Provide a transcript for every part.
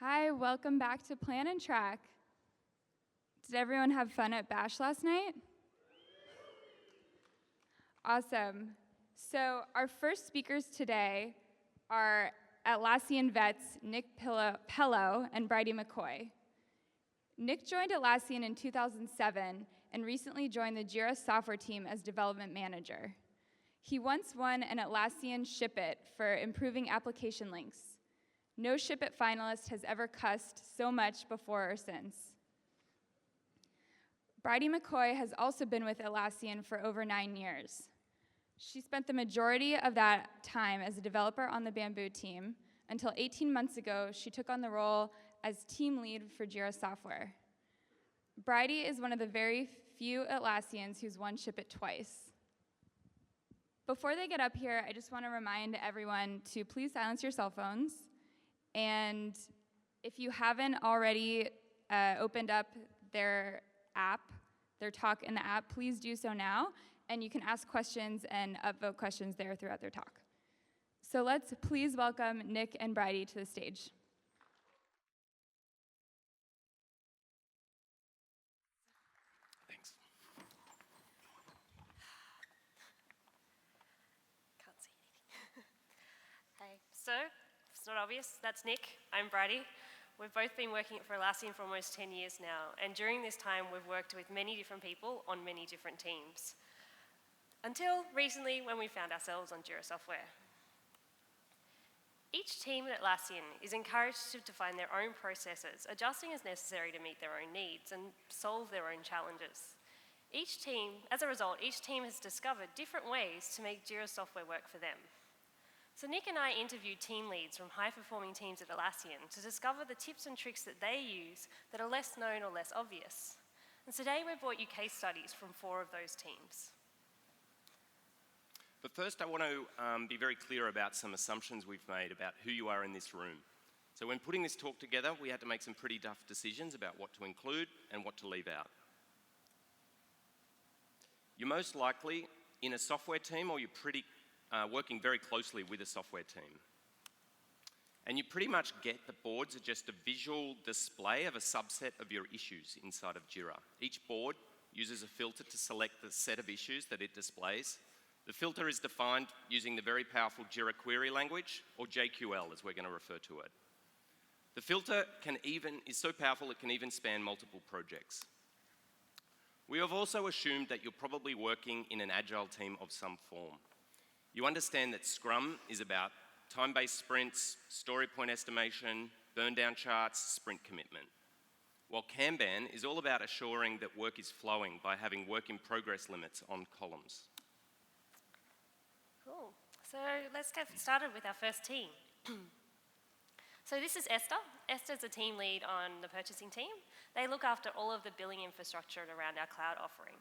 Hi, welcome back to Plan and Track. Did everyone have fun at Bash last night? Awesome. So our first speakers today are Atlassian vets Nick Pellow and Brydie McCoy. Nick joined Atlassian in 2007 and recently joined the JIRA Software team as development manager. He once won an Atlassian Ship It for improving application links. No Ship It finalist has ever cussed so much before or since. Brydie McCoy has also been with Atlassian for over 9 years. She spent the majority of that time as a developer on the Bamboo team until 18 months ago she took on the role as team lead for JIRA Software. Brydie is one of the very few Atlassians who's won Ship It twice. Before they get up here, I just want to remind everyone to please silence your cell phones. And if you haven't already opened up their app, their talk in the app, please do so now. And you can ask questions and upvote questions there throughout their talk. So let's please welcome Nick and Brydie to the stage. Thanks. Can't see anything. Hey, so, if it's not obvious, that's Nick, I'm Brydie. We've both been working for Atlassian for almost 10 years now, and during this time we've worked with many different people on many different teams. Until recently when we found ourselves on JIRA Software. Each team at Atlassian is encouraged to define their own processes, adjusting as necessary to meet their own needs and solve their own challenges. As a result, each team has discovered different ways to make JIRA Software work for them. So Nick and I interviewed team leads from high-performing teams at Atlassian to discover the tips and tricks that they use that are less known or less obvious. And today we've brought you case studies from 4 of those teams. But first, I want to be very clear about some assumptions we've made about who you are in this room. So when putting this talk together, we had to make some pretty tough decisions about what to include and what to leave out. You're most likely in a software team or you're working very closely with a software team. And you pretty much get the boards are just a visual display of a subset of your issues inside of JIRA. Each board uses a filter to select the set of issues that it displays. The filter is defined using the very powerful JIRA query language, or JQL as we're going to refer to it. The filter is so powerful it can even span multiple projects. We have also assumed that you're probably working in an agile team of some form. You understand that Scrum is about time-based sprints, story point estimation, burn-down charts, sprint commitment. While Kanban is all about assuring that work is flowing by having work-in-progress limits on columns. Cool. So let's get started with our first team. So this is Esther. Esther's a team lead on the purchasing team. They look after all of the billing infrastructure around our cloud offering.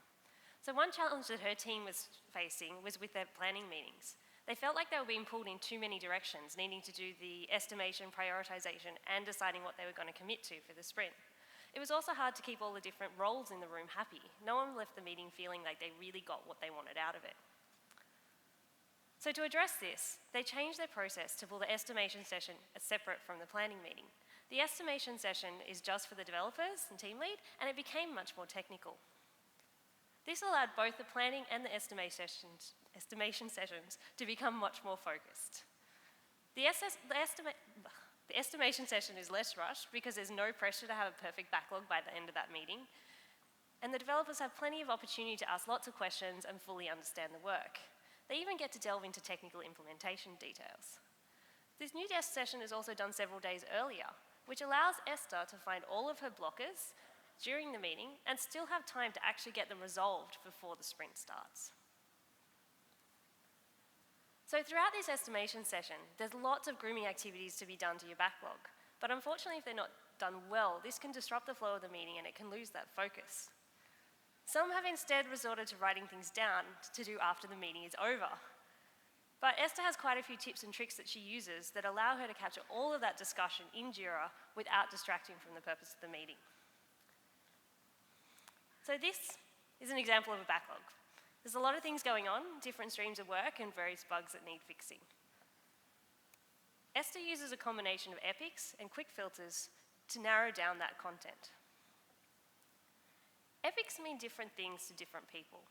So one challenge that her team was facing was with their planning meetings. They felt like they were being pulled in too many directions, needing to do the estimation, prioritization, and deciding what they were going to commit to for the sprint. It was also hard to keep all the different roles in the room happy. No one left the meeting feeling like they really got what they wanted out of it. So to address this, they changed their process to pull the estimation session as separate from the planning meeting. The estimation session is just for the developers and team lead, and it became much more technical. This allowed both the planning and the estimation sessions to become much more focused. The estimation session is less rushed because there's no pressure to have a perfect backlog by the end of that meeting, and the developers have plenty of opportunity to ask lots of questions and fully understand the work. They even get to delve into technical implementation details. This new desk session is also done several days earlier, which allows Esther to find all of her blockers during the meeting and still have time to actually get them resolved before the sprint starts. So throughout this estimation session, there's lots of grooming activities to be done to your backlog. But unfortunately, if they're not done well, this can disrupt the flow of the meeting and it can lose that focus. Some have instead resorted to writing things down to do after the meeting is over. But Esther has quite a few tips and tricks that she uses that allow her to capture all of that discussion in JIRA without distracting from the purpose of the meeting. So this is an example of a backlog. There's a lot of things going on, different streams of work and various bugs that need fixing. Esther uses a combination of epics and quick filters to narrow down that content. Epics mean different things to different people.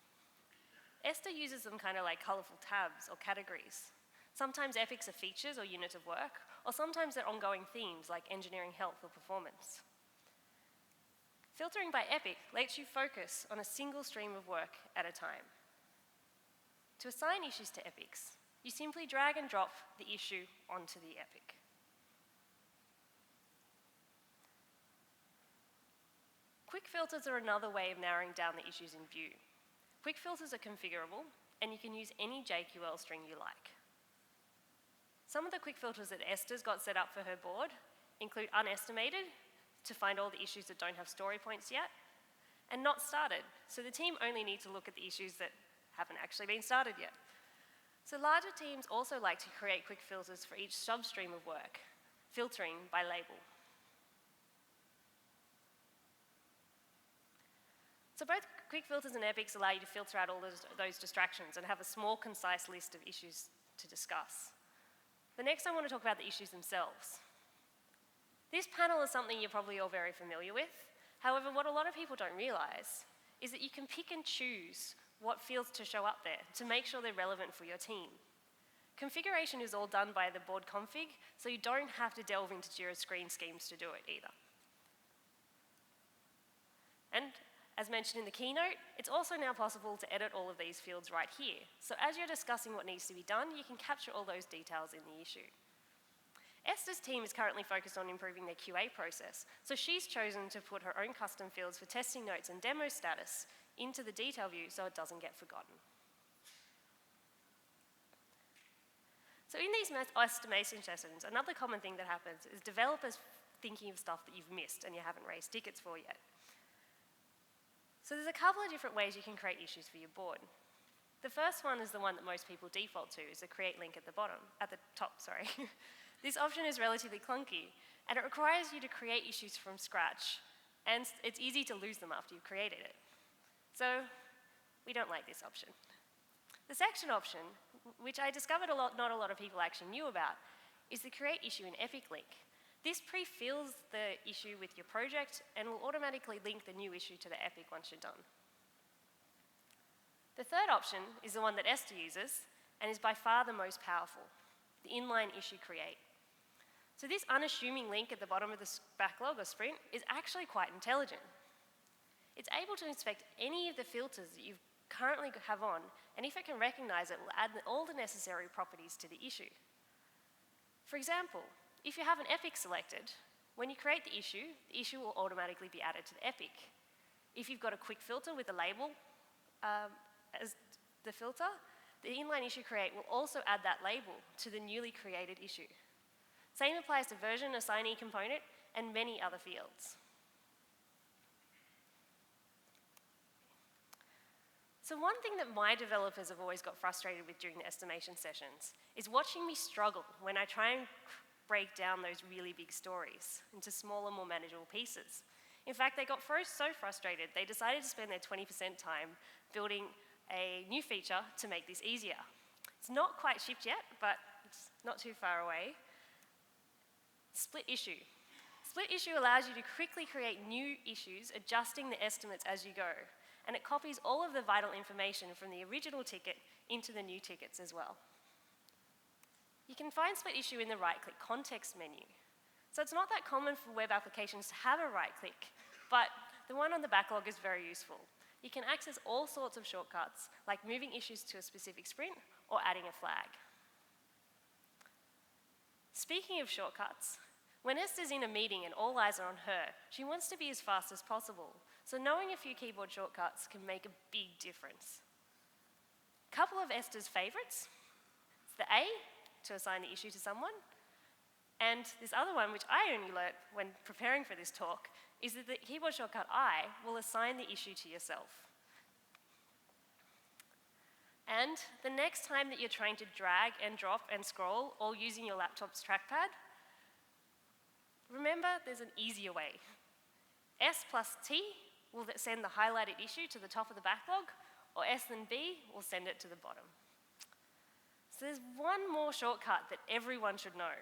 Esther uses them kind of like colorful tabs or categories. Sometimes epics are features or units of work, or sometimes they're ongoing themes like engineering, health, or performance. Filtering by epic lets you focus on a single stream of work at a time. To assign issues to epics, you simply drag and drop the issue onto the epic. Quick filters are another way of narrowing down the issues in view. Quick filters are configurable, and you can use any JQL string you like. Some of the quick filters that Esther's got set up for her board include unestimated, to find all the issues that don't have story points yet, and not started, so the team only need to look at the issues that haven't actually been started yet. So larger teams also like to create quick filters for each substream of work, filtering by label. So both quick filters and epics allow you to filter out all those distractions and have a small, concise list of issues to discuss. But next I want to talk about the issues themselves. This panel is something you're probably all very familiar with. However, what a lot of people don't realize is that you can pick and choose what fields to show up there to make sure they're relevant for your team. Configuration is all done by the board config, so you don't have to delve into JIRA screen schemes to do it either. And as mentioned in the keynote, it's also now possible to edit all of these fields right here. So as you're discussing what needs to be done, you can capture all those details in the issue. Esther's team is currently focused on improving their QA process, so she's chosen to put her own custom fields for testing notes and demo status into the detail view so it doesn't get forgotten. So in these estimation sessions, another common thing that happens is developers thinking of stuff that you've missed and you haven't raised tickets for yet. So there's a couple of different ways you can create issues for your board. The first one is the one that most people default to, is the create link at the top. This option is relatively clunky, and it requires you to create issues from scratch, and it's easy to lose them after you've created it. So we don't like this option. The section option, which I discovered not a lot of people actually knew about, is the create issue in epic link. This pre-fills the issue with your project and will automatically link the new issue to the epic once you're done. The third option is the one that Esther uses and is by far the most powerful, the inline issue create. So this unassuming link at the bottom of the backlog or sprint is actually quite intelligent. It's able to inspect any of the filters that you currently have on, and if it can recognize it, will add all the necessary properties to the issue. For example, if you have an epic selected, when you create the issue will automatically be added to the epic. If you've got a quick filter with a label as the filter, the inline issue create will also add that label to the newly created issue. Same applies to version, assignee component, and many other fields. So one thing that my developers have always got frustrated with during the estimation sessions is watching me struggle when I try and break down those really big stories into smaller, more manageable pieces. In fact, they got so frustrated, they decided to spend their 20% time building a new feature to make this easier. It's not quite shipped yet, but it's not too far away. Split issue. Split issue allows you to quickly create new issues, adjusting the estimates as you go, and it copies all of the vital information from the original ticket into the new tickets as well. You can find split issue in the right-click context menu. So it's not that common for web applications to have a right-click, but the one on the backlog is very useful. You can access all sorts of shortcuts, like moving issues to a specific sprint or adding a flag. Speaking of shortcuts, when Esther's in a meeting and all eyes are on her, she wants to be as fast as possible. So knowing a few keyboard shortcuts can make a big difference. A couple of Esther's favorites. It's the A, to assign the issue to someone. And this other one, which I only learnt when preparing for this talk, is that the keyboard shortcut I will assign the issue to yourself. And the next time that you're trying to drag and drop and scroll, all using your laptop's trackpad, remember there's an easier way. S plus T will send the highlighted issue to the top of the backlog, or S and B will send it to the bottom. So there's one more shortcut that everyone should know.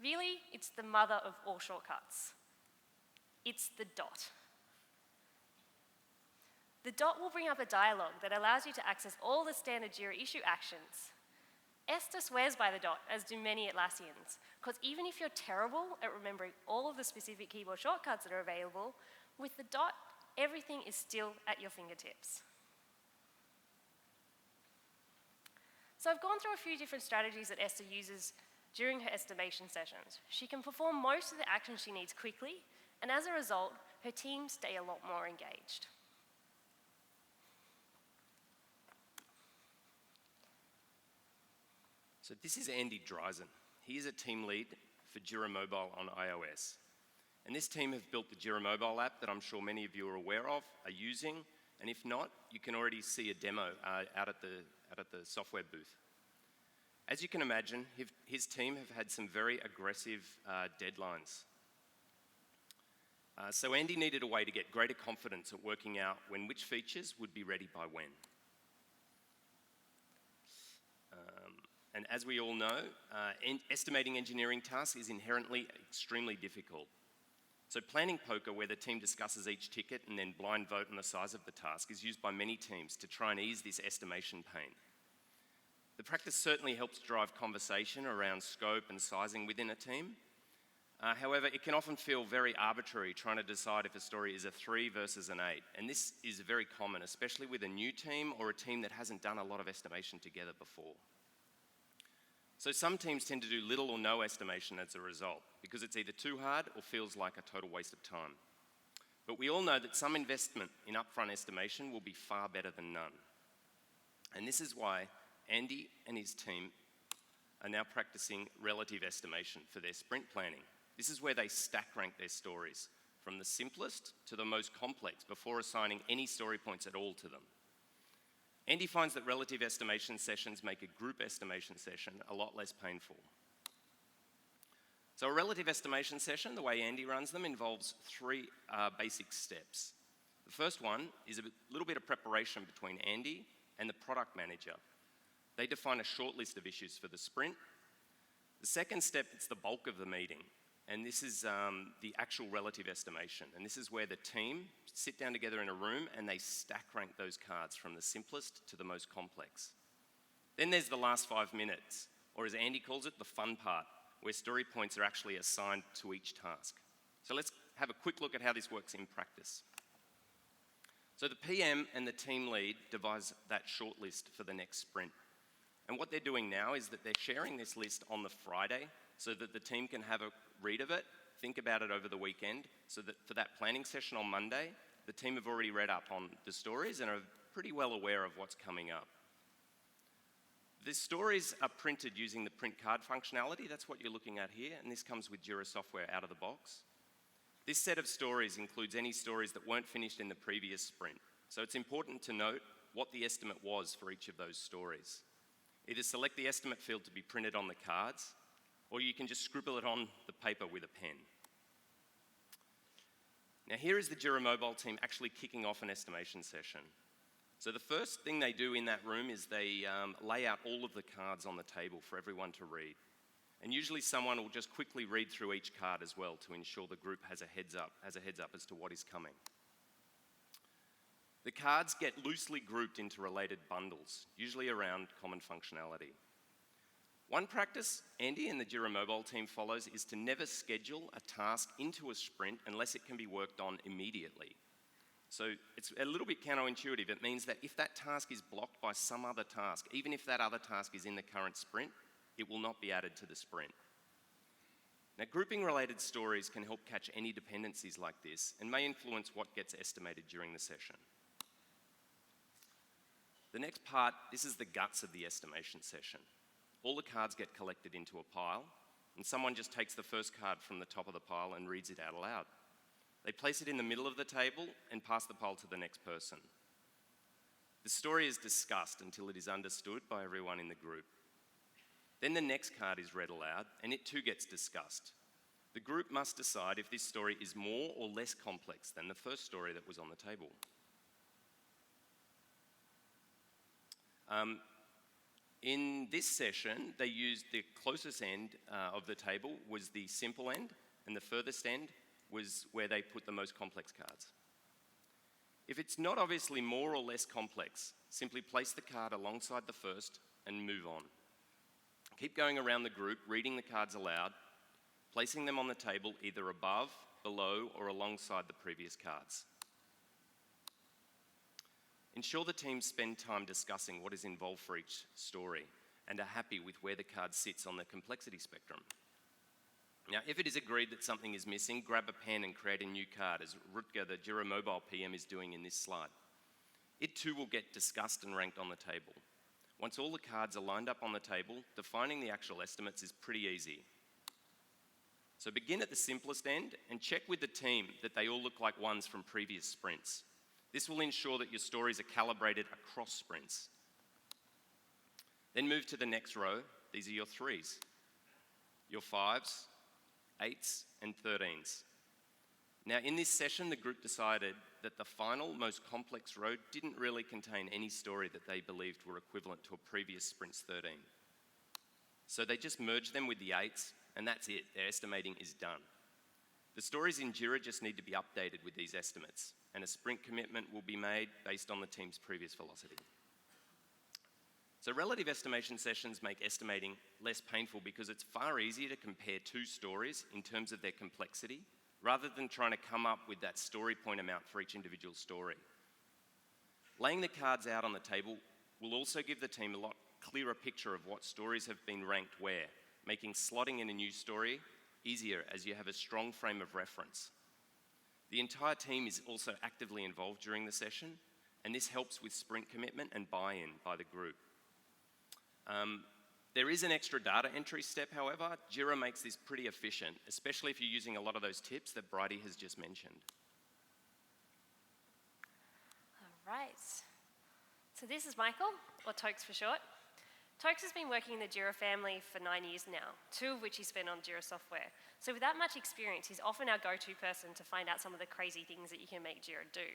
Really, it's the mother of all shortcuts. It's the dot. The dot will bring up a dialog that allows you to access all the standard JIRA issue actions. Esther swears by the dot, as do many Atlassians, because even if you're terrible at remembering all of the specific keyboard shortcuts that are available, with the dot, everything is still at your fingertips. So I've gone through a few different strategies that Esther uses during her estimation sessions. She can perform most of the actions she needs quickly, and as a result, her teams stay a lot more engaged. So this is Andy Dreisen. He is a team lead for JIRA Mobile on iOS. And this team have built the JIRA Mobile app that I'm sure many of you are aware of, are using, and if not, you can already see a demo out at the software booth. As you can imagine, his team have had some very aggressive deadlines. So Andy needed a way to get greater confidence at working out which features would be ready by when. And as we all know, estimating engineering tasks is inherently extremely difficult. So planning poker, where the team discusses each ticket and then blind vote on the size of the task, is used by many teams to try and ease this estimation pain. The practice certainly helps drive conversation around scope and sizing within a team. However, it can often feel very arbitrary trying to decide if a story is a 3 versus an 8. And this is very common, especially with a new team or a team that hasn't done a lot of estimation together before. So some teams tend to do little or no estimation as a result, because it's either too hard or feels like a total waste of time. But we all know that some investment in upfront estimation will be far better than none. And this is why Andy and his team are now practicing relative estimation for their sprint planning. This is where they stack rank their stories, from the simplest to the most complex, before assigning any story points at all to them. Andy finds that relative estimation sessions make a group estimation session a lot less painful. So a relative estimation session, the way Andy runs them, involves 3 basic steps. The first one is a little bit of preparation between Andy and the product manager. They define a short list of issues for the sprint. The second step, it's the bulk of the meeting, and this is the actual relative estimation. And this is where the team sit down together in a room and they stack rank those cards from the simplest to the most complex. Then there's the last 5 minutes, or as Andy calls it, the fun part, where story points are actually assigned to each task. So let's have a quick look at how this works in practice. So the PM and the team lead devise that short list for the next sprint. And what they're doing now is that they're sharing this list on the Friday so that the team can have a read of it, think about it over the weekend, so that for that planning session on Monday, the team have already read up on the stories and are pretty well aware of what's coming up. The stories are printed using the print card functionality. That's what you're looking at here, and this comes with JIRA Software out of the box. This set of stories includes any stories that weren't finished in the previous sprint. So it's important to note what the estimate was for each of those stories. Either select the estimate field to be printed on the cards, or you can just scribble it on the paper with a pen. Now here is the JIRA Mobile team actually kicking off an estimation session. So the first thing they do in that room is they lay out all of the cards on the table for everyone to read. And usually someone will just quickly read through each card as well to ensure the group has a heads up as to what is coming. The cards get loosely grouped into related bundles, usually around common functionality. One practice Andy and the JIRA Mobile team follows is to never schedule a task into a sprint unless it can be worked on immediately. So it's a little bit counterintuitive. It means that if that task is blocked by some other task, even if that other task is in the current sprint, it will not be added to the sprint. Now, grouping related stories can help catch any dependencies like this and may influence what gets estimated during the session. The next part, this is the guts of the estimation session. All the cards get collected into a pile, and someone just takes the first card from the top of the pile and reads it out aloud. They place it in the middle of the table and pass the pile to the next person. The story is discussed until it is understood by everyone in the group. Then the next card is read aloud, and it too gets discussed. The group must decide if this story is more or less complex than the first story that was on the table. In this session, they used the closest end of the table was the simple end, and the furthest end was where they put the most complex cards. If it's not obviously more or less complex, simply place the card alongside the first and move on. Keep going around the group, reading the cards aloud, placing them on the table either above, below, or alongside the previous cards. Ensure the team spend time discussing what is involved for each story and are happy with where the card sits on the complexity spectrum. Now, if it is agreed that something is missing, grab a pen and create a new card, as Rutger, the JIRA Mobile PM, is doing in this slide. It too will get discussed and ranked on the table. Once all the cards are lined up on the table, defining the actual estimates is pretty easy. So begin at the simplest end and check with the team that they all look like ones from previous sprints. This will ensure that your stories are calibrated across sprints. Then move to the next row. These are your 3s, your 5s, 8s, and 13s. Now, in this session, the group decided that the final, most complex row didn't really contain any story that they believed were equivalent to a previous sprint's 13. So they just merged them with the 8s, and that's it. Their estimating is done. The stories in JIRA just need to be updated with these estimates, and a sprint commitment will be made based on the team's previous velocity. So relative estimation sessions make estimating less painful because it's far easier to compare two stories in terms of their complexity rather than trying to come up with that story point amount for each individual story. Laying the cards out on the table will also give the team a lot clearer picture of what stories have been ranked where, making slotting in a new story easier as you have a strong frame of reference. The entire team is also actively involved during the session, and this helps with sprint commitment and buy-in by the group. There is an extra data entry step, however. JIRA makes this pretty efficient, especially if you're using a lot of those tips that Brydie has just mentioned. All right. So this is Michael, or Tokes for short. Tokes has been working in the JIRA family for 9 years now, 2 of which he spent on JIRA Software. So with that much experience, he's often our go-to person to find out some of the crazy things that you can make JIRA do.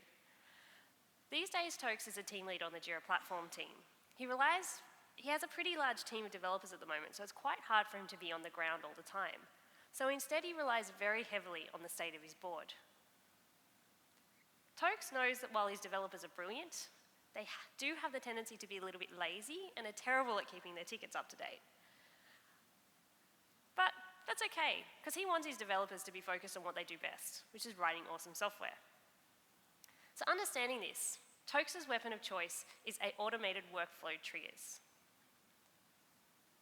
These days, Tokes is a team lead on the JIRA platform team. He has a pretty large team of developers at the moment, so it's quite hard for him to be on the ground all the time. So instead, he relies very heavily on the state of his board. Tokes knows that while his developers are brilliant, they do have the tendency to be a little bit lazy and are terrible at keeping their tickets up to date. But that's okay, because he wants his developers to be focused on what they do best, which is writing awesome software. So understanding this, Tokes' weapon of choice is automated workflow triggers.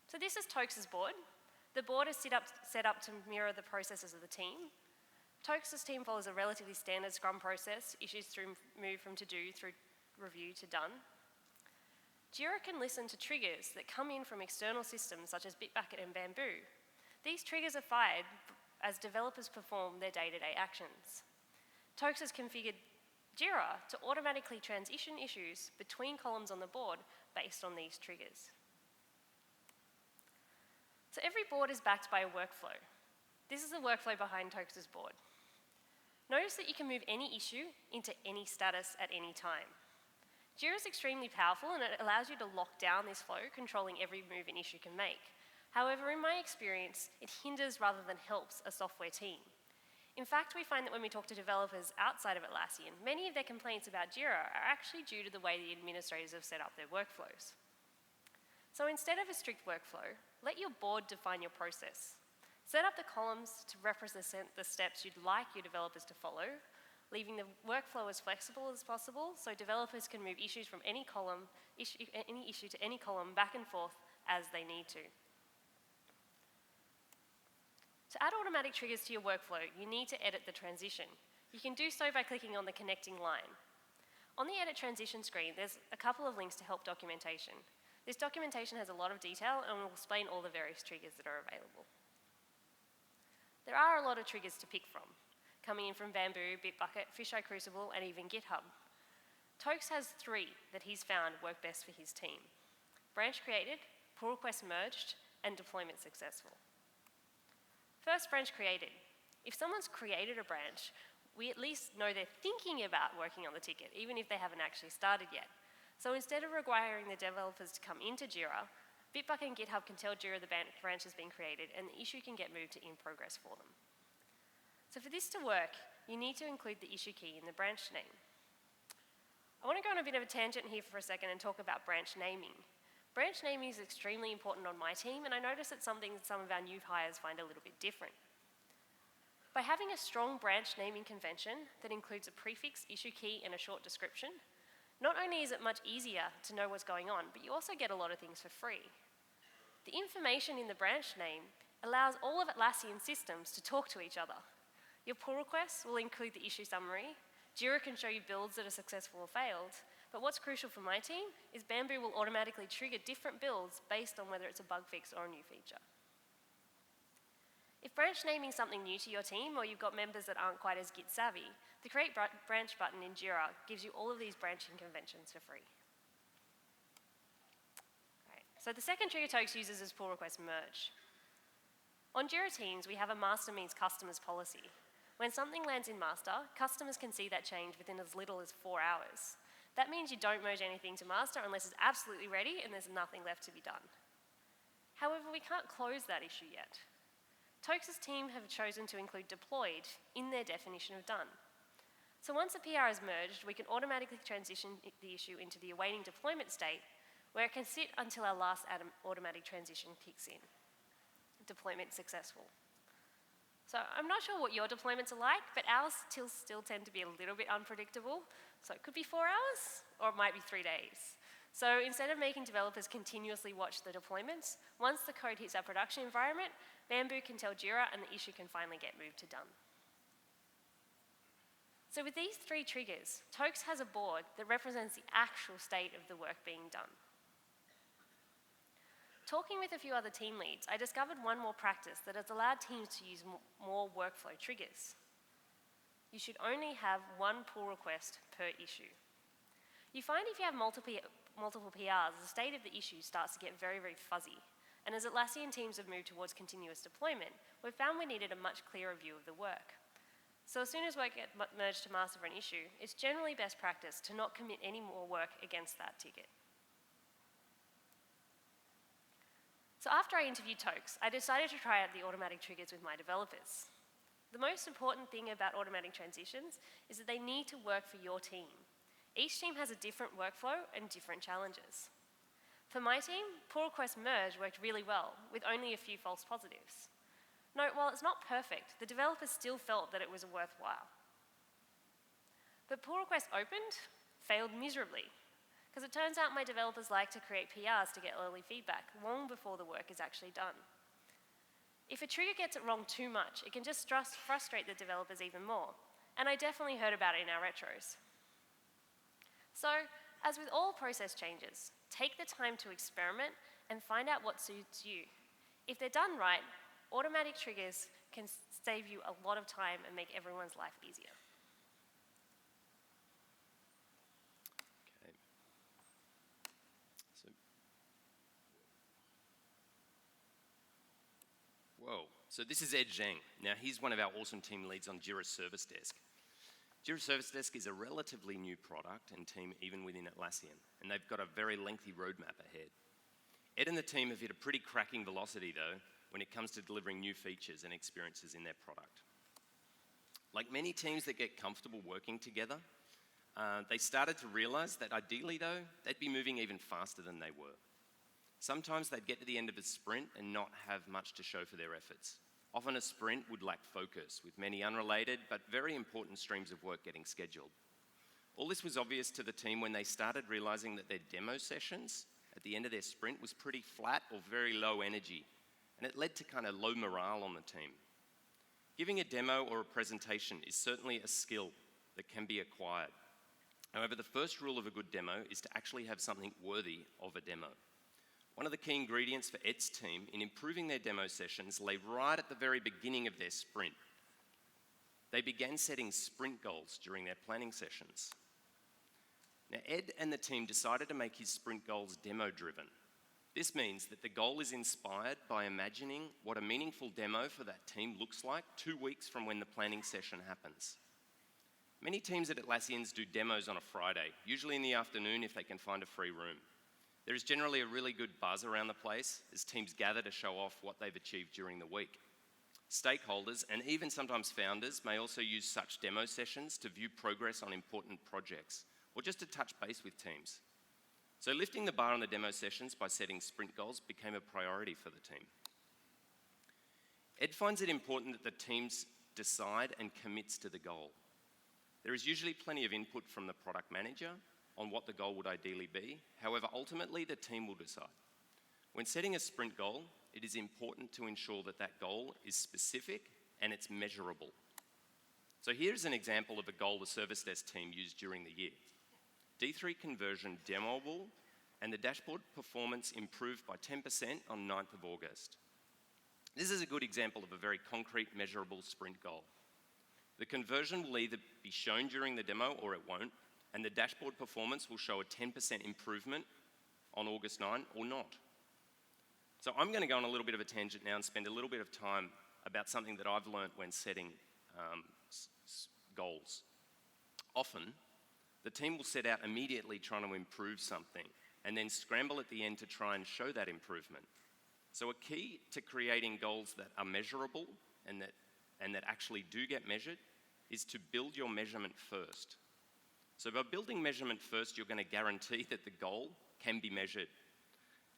So this is Tokes' board. The board is set up to mirror the processes of the team. Tokes' team follows a relatively standard Scrum process, issues move from to do through review to done. JIRA can listen to triggers that come in from external systems such as Bitbucket and Bamboo. These triggers are fired as developers perform their day-to-day actions. Tokes has configured JIRA to automatically transition issues between columns on the board based on these triggers. So every board is backed by a workflow. This is the workflow behind Tokes' board. Notice that you can move any issue into any status at any time. JIRA is extremely powerful and it allows you to lock down this flow, controlling every move an issue can make. However, in my experience, it hinders rather than helps a software team. In fact, we find that when we talk to developers outside of Atlassian, many of their complaints about JIRA are actually due to the way the administrators have set up their workflows. So instead of a strict workflow, let your board define your process. Set up the columns to represent the steps you'd like your developers to follow, leaving the workflow as flexible as possible so developers can move issues from any issue to any column back and forth as they need to. To add automatic triggers to your workflow, you need to edit the transition. You can do so by clicking on the connecting line. On the Edit Transition screen, there's a couple of links to help documentation. This documentation has a lot of detail and will explain all the various triggers that are available. There are a lot of triggers to pick from, coming in from Bamboo, Bitbucket, Fisheye Crucible, and even GitHub. Tokes has 3 that he's found work best for his team: branch created, pull request merged, and deployment successful. First, branch created. If someone's created a branch, we at least know they're thinking about working on the ticket, even if they haven't actually started yet. So instead of requiring the developers to come into JIRA, Bitbucket and GitHub can tell JIRA the branch has been created and the issue can get moved to in progress for them. So for this to work, you need to include the issue key in the branch name. I want to go on a bit of a tangent here for a second and talk about branch naming. Branch naming is extremely important on my team, and I notice it's something that some of our new hires find a little bit different. By having a strong branch naming convention that includes a prefix, issue key, and a short description, not only is it much easier to know what's going on, but you also get a lot of things for free. The information in the branch name allows all of Atlassian systems to talk to each other. Your pull requests will include the issue summary, JIRA can show you builds that are successful or failed, but what's crucial for my team is Bamboo will automatically trigger different builds based on whether it's a bug fix or a new feature. If branch naming is something new to your team or you've got members that aren't quite as Git savvy, the Create Branch button in JIRA gives you all of these branching conventions for free. Right. So the second trigger Tokes uses is pull request merge. On JIRA teams, we have a master means customers policy. When something lands in master, customers can see that change within as little as 4 hours. That means you don't merge anything to master unless it's absolutely ready and there's nothing left to be done. However, we can't close that issue yet. Tokes' team have chosen to include deployed in their definition of done. So once a PR is merged, we can automatically transition the issue into the awaiting deployment state, where it can sit until our last automatic transition kicks in. Deployment successful. So I'm not sure what your deployments are like, but ours still tend to be a little bit unpredictable. So it could be 4 hours, or it might be 3 days. So instead of making developers continuously watch the deployments, once the code hits our production environment, Bamboo can tell JIRA and the issue can finally get moved to done. So with these 3 triggers, Tokes has a board that represents the actual state of the work being done. Talking with a few other team leads, I discovered one more practice that has allowed teams to use more workflow triggers. You should only have 1 pull request per issue. You find if you have multiple PRs, the state of the issue starts to get very, very fuzzy. And as Atlassian teams have moved towards continuous deployment, we've found we needed a much clearer view of the work. So as soon as work gets merged to master for an issue, it's generally best practice to not commit any more work against that ticket. So after I interviewed Tokes, I decided to try out the automatic triggers with my developers. The most important thing about automatic transitions is that they need to work for your team. Each team has a different workflow and different challenges. For my team, pull request merge worked really well, with only a few false positives. Note, while it's not perfect, the developers still felt that it was worthwhile. But pull request opened failed miserably, because it turns out my developers like to create PRs to get early feedback long before the work is actually done. If a trigger gets it wrong too much, it can just frustrate the developers even more, and I definitely heard about it in our retros. So, as with all process changes, take the time to experiment and find out what suits you. If they're done right, automatic triggers can save you a lot of time and make everyone's life easier. Okay. So this is Ed Zhang. Now he's one of our awesome team leads on JIRA Service Desk. JIRA Service Desk is a relatively new product and team even within Atlassian, and they've got a very lengthy roadmap ahead. Ed and the team have hit a pretty cracking velocity though when it comes to delivering new features and experiences in their product. Like many teams that get comfortable working together, they started to realize that ideally though, they'd be moving even faster than they were. Sometimes they'd get to the end of a sprint and not have much to show for their efforts. Often a sprint would lack focus, with many unrelated but very important streams of work getting scheduled. All this was obvious to the team when they started realizing that their demo sessions at the end of their sprint was pretty flat or very low energy, and it led to kind of low morale on the team. Giving a demo or a presentation is certainly a skill that can be acquired. However, the first rule of a good demo is to actually have something worthy of a demo. One of the key ingredients for Ed's team in improving their demo sessions lay right at the very beginning of their sprint. They began setting sprint goals during their planning sessions. Now, Ed and the team decided to make his sprint goals demo-driven. This means that the goal is inspired by imagining what a meaningful demo for that team looks like 2 weeks from when the planning session happens. Many teams at Atlassian do demos on a Friday, usually in the afternoon if they can find a free room. There is generally a really good buzz around the place as teams gather to show off what they've achieved during the week. Stakeholders and even sometimes founders may also use such demo sessions to view progress on important projects or just to touch base with teams. So lifting the bar on the demo sessions by setting sprint goals became a priority for the team. Ed finds it important that the teams decide and commits to the goal. There is usually plenty of input from the product manager on what the goal would ideally be. However, ultimately the team will decide. When setting a sprint goal, it is important to ensure that that goal is specific and it's measurable. So here's an example of a goal the service desk team used during the year. D3 conversion demoable and the dashboard performance improved by 10% on 9th of August. This is a good example of a very concrete, measurable sprint goal. The conversion will either be shown during the demo or it won't, and the dashboard performance will show a 10% improvement on August 9 or not. So I'm going to go on a little bit of a tangent now and spend a little bit of time about something that I've learned when setting goals. Often, the team will set out immediately trying to improve something and then scramble at the end to try and show that improvement. So a key to creating goals that are measurable and that actually do get measured is to build your measurement first. So by building measurement first, you're going to guarantee that the goal can be measured.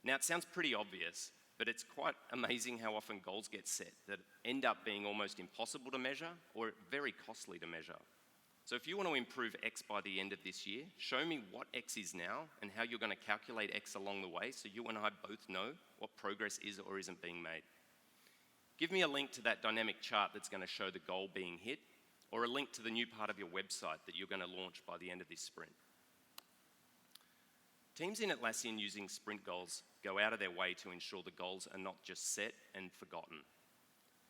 Now, it sounds pretty obvious, but it's quite amazing how often goals get set that end up being almost impossible to measure or very costly to measure. So if you want to improve X by the end of this year, show me what X is now and how you're going to calculate X along the way so you and I both know what progress is or isn't being made. Give me a link to that dynamic chart that's going to show the goal being hit, or a link to the new part of your website that you're going to launch by the end of this sprint. Teams in Atlassian using sprint goals go out of their way to ensure the goals are not just set and forgotten.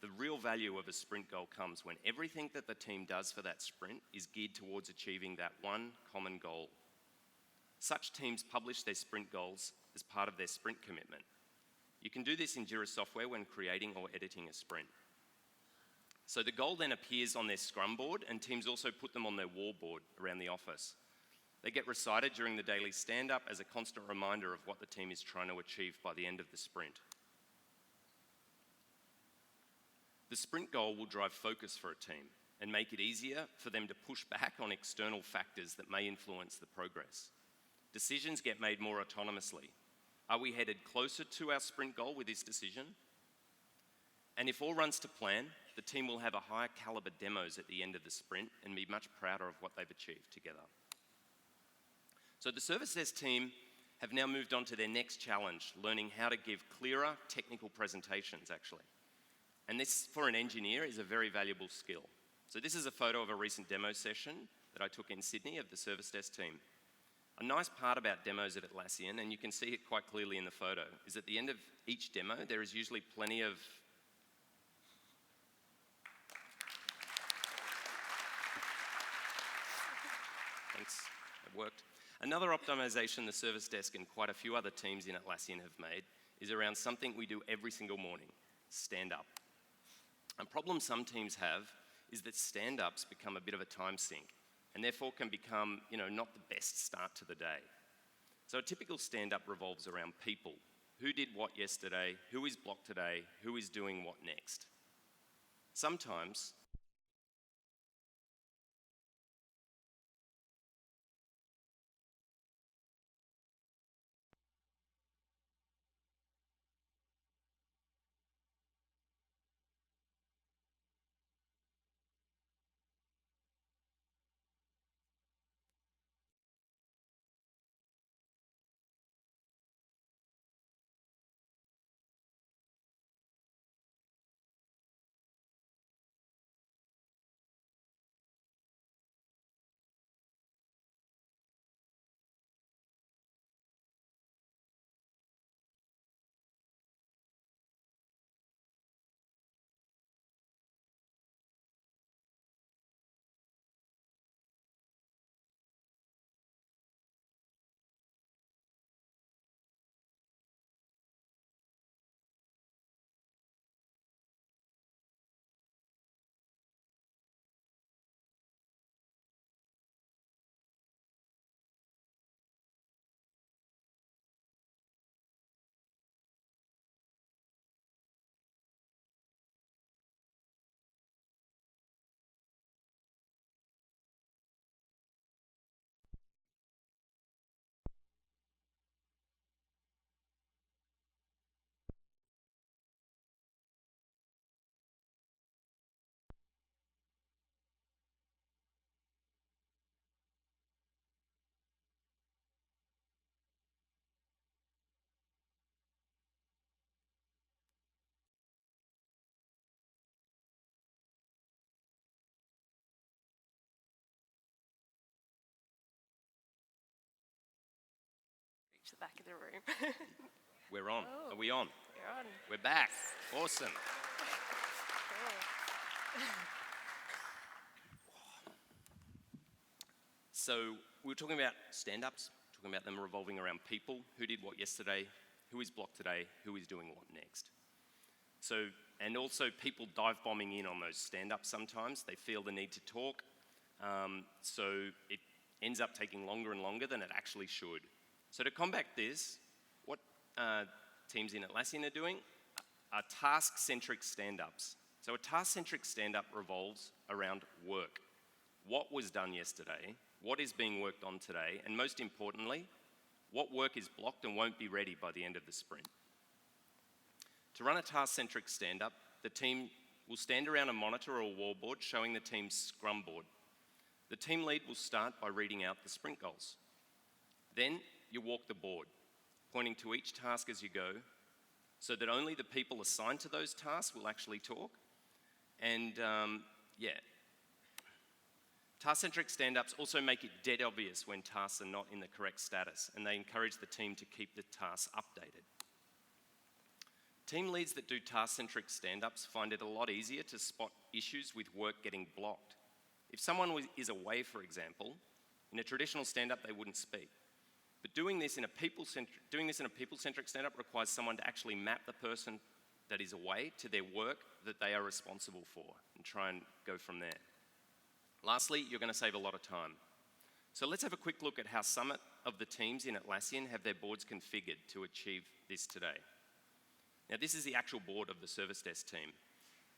The real value of a sprint goal comes when everything that the team does for that sprint is geared towards achieving that one common goal. Such teams publish their sprint goals as part of their sprint commitment. You can do this in JIRA Software when creating or editing a sprint. So the goal then appears on their Scrum board, and teams also put them on their wall board around the office. They get recited during the daily stand-up as a constant reminder of what the team is trying to achieve by the end of the sprint. The sprint goal will drive focus for a team and make it easier for them to push back on external factors that may influence the progress. Decisions get made more autonomously. Are we headed closer to our sprint goal with this decision? And if all runs to plan, the team will have a higher caliber demos at the end of the sprint and be much prouder of what they've achieved together. So the service desk team have now moved on to their next challenge, learning how to give clearer technical presentations, actually. And this, for an engineer, is a very valuable skill. So this is a photo of a recent demo session that I took in Sydney of the service desk team. A nice part about demos at Atlassian, and you can see it quite clearly in the photo, is at the end of each demo, there is usually plenty of Thanks, it worked. Another optimization the service desk and quite a few other teams in Atlassian have made is around something we do every single morning, stand up. A problem some teams have is that stand-ups become a bit of a time sink and therefore can become, not the best start to the day. So a typical stand-up revolves around people. Who did what yesterday? Who is blocked today? Who is doing what next? Sometimes the back of the room. We're on. Oh. Are we on? You're on. We're back. Awesome. Cool. So we were talking about stand-ups, talking about them revolving around people, who did what yesterday, who is blocked today, who is doing what next. So, and also people dive bombing in on those stand-ups sometimes. They feel the need to talk, so it ends up taking longer and longer than it actually should. So to combat this, what teams in Atlassian are doing are task-centric stand-ups. So a task-centric stand-up revolves around work. What was done yesterday, what is being worked on today, and most importantly, what work is blocked and won't be ready by the end of the sprint. To run a task-centric stand-up, the team will stand around a monitor or a wallboard showing the team's Scrum board. The team lead will start by reading out the sprint goals. Then you walk the board, pointing to each task as you go, so that only the people assigned to those tasks will actually talk. And task-centric stand-ups also make it dead obvious when tasks are not in the correct status, and they encourage the team to keep the tasks updated. Team leads that do task-centric stand-ups find it a lot easier to spot issues with work getting blocked. If someone is away, for example, in a traditional stand-up they wouldn't speak. But doing this in a people-centric stand-up requires someone to actually map the person that is away to their work that they are responsible for and try and go from there. Lastly, you're going to save a lot of time. So let's have a quick look at how some of the teams in Atlassian have their boards configured to achieve this today. Now, this is the actual board of the service desk team.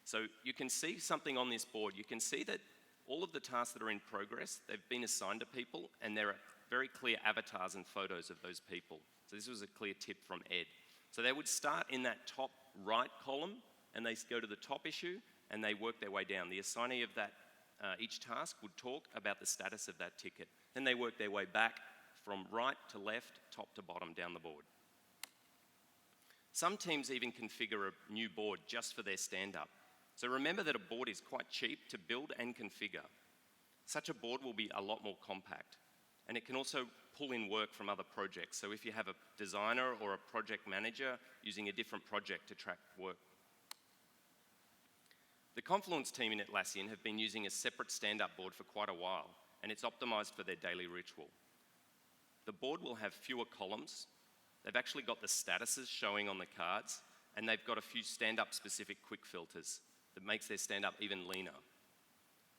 So you can see something on this board. You can see that all of the tasks that are in progress, they've been assigned to people, and there are very clear avatars and photos of those people. So this was a clear tip from Ed. So they would start in that top right column, and they go to the top issue, and they work their way down. The assignee of that each task would talk about the status of that ticket. Then they work their way back from right to left, top to bottom down the board. Some teams even configure a new board just for their stand-up. So remember that a board is quite cheap to build and configure. Such a board will be a lot more compact, and it can also pull in work from other projects. So if you have a designer or a project manager using a different project to track work. The Confluence team in Atlassian have been using a separate stand-up board for quite a while, and it's optimized for their daily ritual. The board will have fewer columns. They've actually got the statuses showing on the cards, and they've got a few stand-up specific quick filters that makes their stand-up even leaner.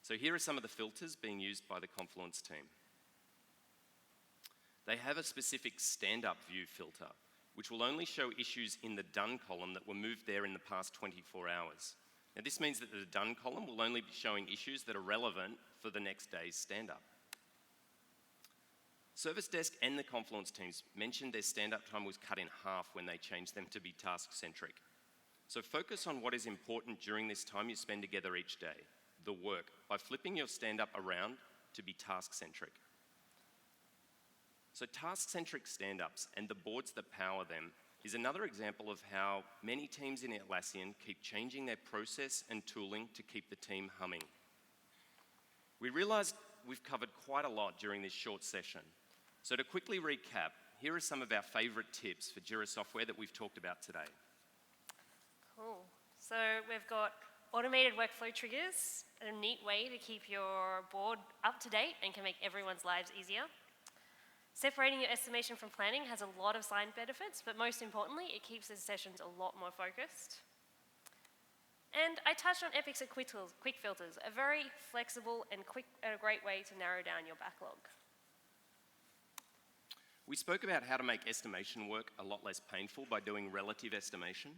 So here are some of the filters being used by the Confluence team. They have a specific stand-up view filter, which will only show issues in the done column that were moved there in the past 24 hours. Now this means that the done column will only be showing issues that are relevant for the next day's stand-up. Service Desk and the Confluence teams mentioned their stand-up time was cut in half when they changed them to be task-centric. So focus on what is important during this time you spend together each day, the work, by flipping your stand-up around to be task-centric. So task-centric stand-ups and the boards that power them is another example of how many teams in Atlassian keep changing their process and tooling to keep the team humming. We realised we've covered quite a lot during this short session. So to quickly recap, here are some of our favourite tips for JIRA Software that we've talked about today. Cool. So we've got automated workflow triggers, a neat way to keep your board up to date and can make everyone's lives easier. Separating your estimation from planning has a lot of side benefits, but most importantly, it keeps the sessions a lot more focused. And I touched on epics and quick filters, a very flexible and a great way to narrow down your backlog. We spoke about how to make estimation work a lot less painful by doing relative estimation,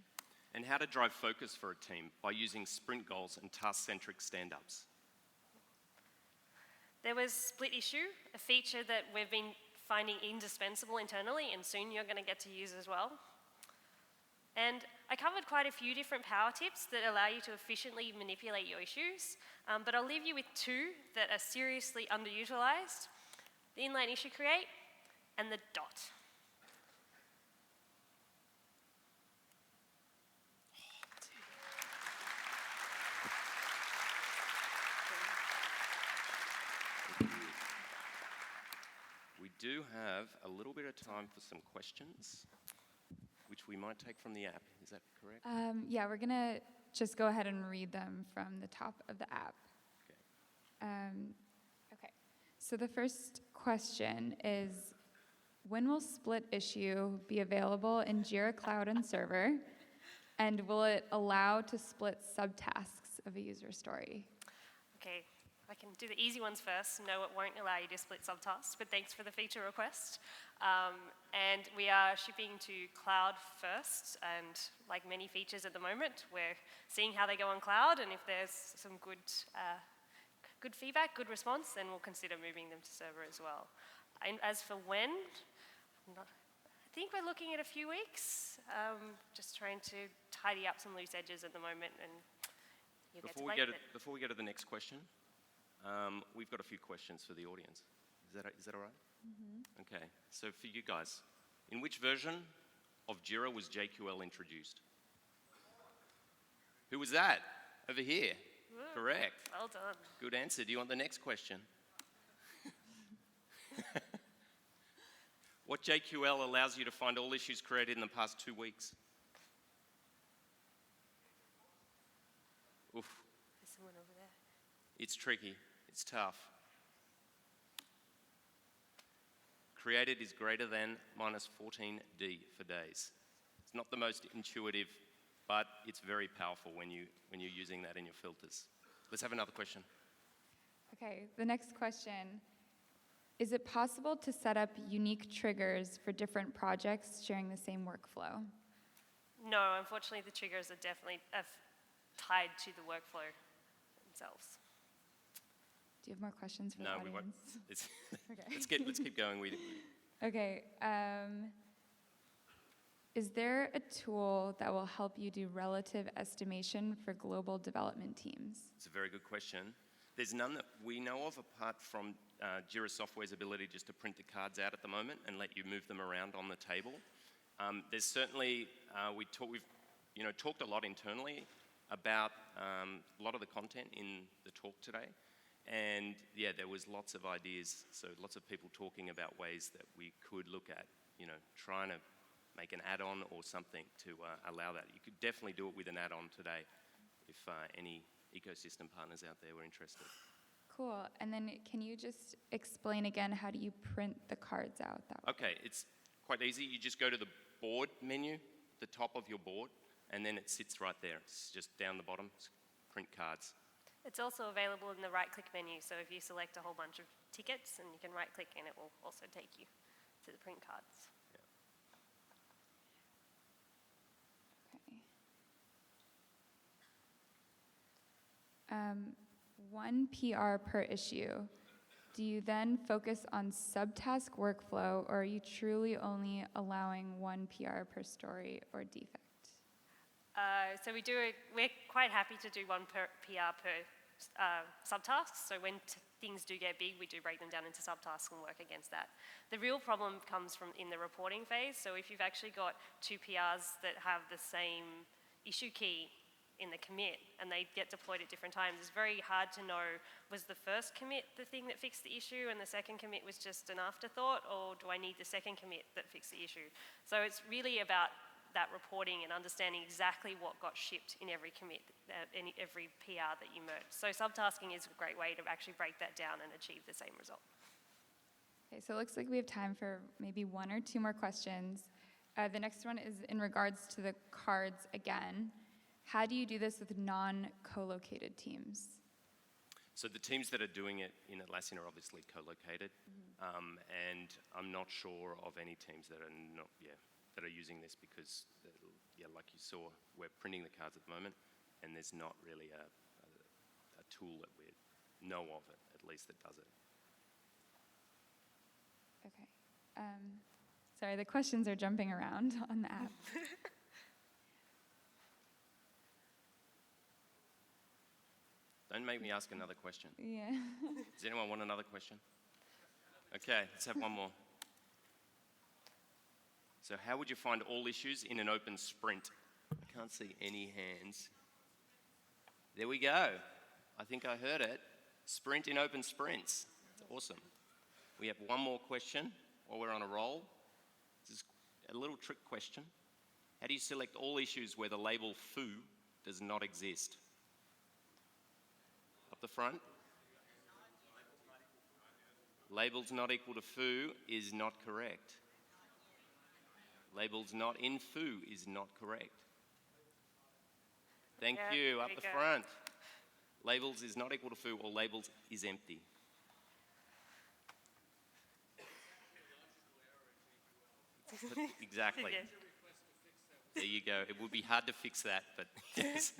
and how to drive focus for a team by using sprint goals and task-centric stand-ups. There was split issue, a feature that we've been finding indispensable internally, and soon you're going to get to use as well. And I covered quite a few different power tips that allow you to efficiently manipulate your issues, but I'll leave you with two that are seriously underutilized: the inline issue create and the dot. We do have a little bit of time for some questions, which we might take from the app. Is that correct? Yeah, we're going to just go ahead and read them from the top of the app. Okay. So the first question is, when will split issue be available in JIRA Cloud and Server? And will it allow to split subtasks of a user story? Okay, I can do the easy ones first. No, it won't allow you to split subtasks, but thanks for the feature request. And we are shipping to cloud first, and like many features at the moment, we're seeing how they go on cloud, and if there's some good feedback, good response, then we'll consider moving them to server as well. And as for when, I think we're looking at a few weeks, just trying to tidy up some loose edges at the moment, and you'll get to play with it. Before we go to the next question, we've got a few questions for the audience. Is that all right? Mm-hmm. Okay, so for you guys, in which version of JIRA was JQL introduced? Who was that? Over here. Woo. Correct. Well done. Good answer. Do you want the next question? What JQL allows you to find all issues created in the past 2 weeks? Oof. There's someone over there. It's tricky. It's tough. Created is greater than minus 14D for days. It's not the most intuitive, but it's very powerful when you're using that in your filters. Let's have another question. Okay, the next question. Is it possible to set up unique triggers for different projects sharing the same workflow? No, unfortunately, the triggers are definitely tied to the workflow themselves. Do you have more questions for the No, audience? we won't. Okay. Let's keep going. Okay. Is there a tool that will help you do relative estimation for global development teams? It's a very good question. There's none that we know of apart from JIRA Software's ability just to print the cards out at the moment and let you move them around on the table. There's certainly, we've talked a lot internally about a lot of the content in the talk today. And yeah, there was lots of ideas, so lots of people talking about ways that we could look at, trying to make an add-on or something to allow that. You could definitely do it with an add-on today if any ecosystem partners out there were interested. Cool. And then can you just explain again, how do you print the cards out that way? Okay, it's quite easy. You just go to the board menu, the top of your board, and then it sits right there. It's just down the bottom, print cards. It's also available in the right-click menu, so if you select a whole bunch of tickets, and you can right-click, and it will also take you to the print cards. Okay. One PR per issue. Do you then focus on subtask workflow, or are you truly only allowing one PR per story or defect? So we're quite happy to do one PR per subtask. So when things do get big, we do break them down into subtasks and work against that. The real problem comes from in the reporting phase. So if you've actually got two PRs that have the same issue key in the commit and they get deployed at different times, it's very hard to know, was the first commit the thing that fixed the issue and the second commit was just an afterthought, or do I need the second commit that fixed the issue? So it's really about that reporting and understanding exactly what got shipped in every commit, in every PR that you merge. So subtasking is a great way to actually break that down and achieve the same result. Okay, so it looks like we have time for maybe one or two more questions. The next one is in regards to the cards again. How do you do this with non-co-located teams? So the teams that are doing it in Atlassian are obviously co-located, and I'm not sure of any teams that are that are using this because, like you saw, we're printing the cards at the moment, and there's not really a tool that we know of, at least, that does it. Okay. Sorry, the questions are jumping around on the app. Don't make me ask another question. Yeah. Does anyone want another question? Okay, let's have one more. So how would you find all issues in an open sprint? I can't see any hands. There we go. I think I heard it. Sprint in open sprints. That's awesome. We have one more question, while we're on a roll. This is a little trick question. How do you select all issues where the label foo does not exist? Up the front. Labels not equal to foo is not correct. Labels not in foo is not correct. Thank you. Up the front. Labels is not equal to foo, or labels is empty. Exactly. There you go. It would be hard to fix that, but yes.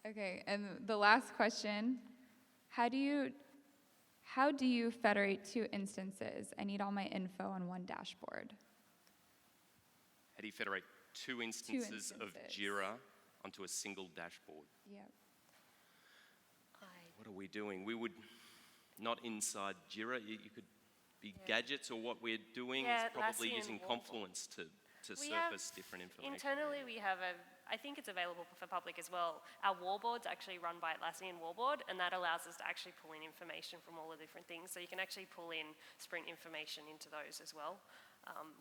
Okay, and the last question, how do you federate two instances? I need all my info on one dashboard. How do you federate two instances of JIRA onto a single dashboard? Yeah. What are we doing? We would, not inside JIRA, you could be gadgets, or what we're doing is probably Atlassian using Confluence to surface different information. Internally, we have I think it's available for public as well. Our warboard's actually run by Atlassian Warboard, and that allows us to actually pull in information from all the different things. So you can actually pull in sprint information into those as well,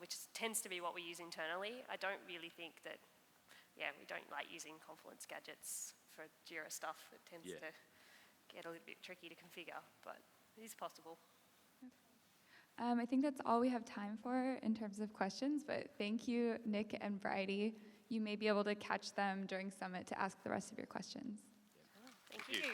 which tends to be what we use internally. I don't really think that, we don't like using Confluence gadgets for JIRA stuff. It tends to get a little bit tricky to configure, but it is possible. I think that's all we have time for in terms of questions, but thank you, Nick and Brydie. You may be able to catch them during Summit to ask the rest of your questions. Thank you.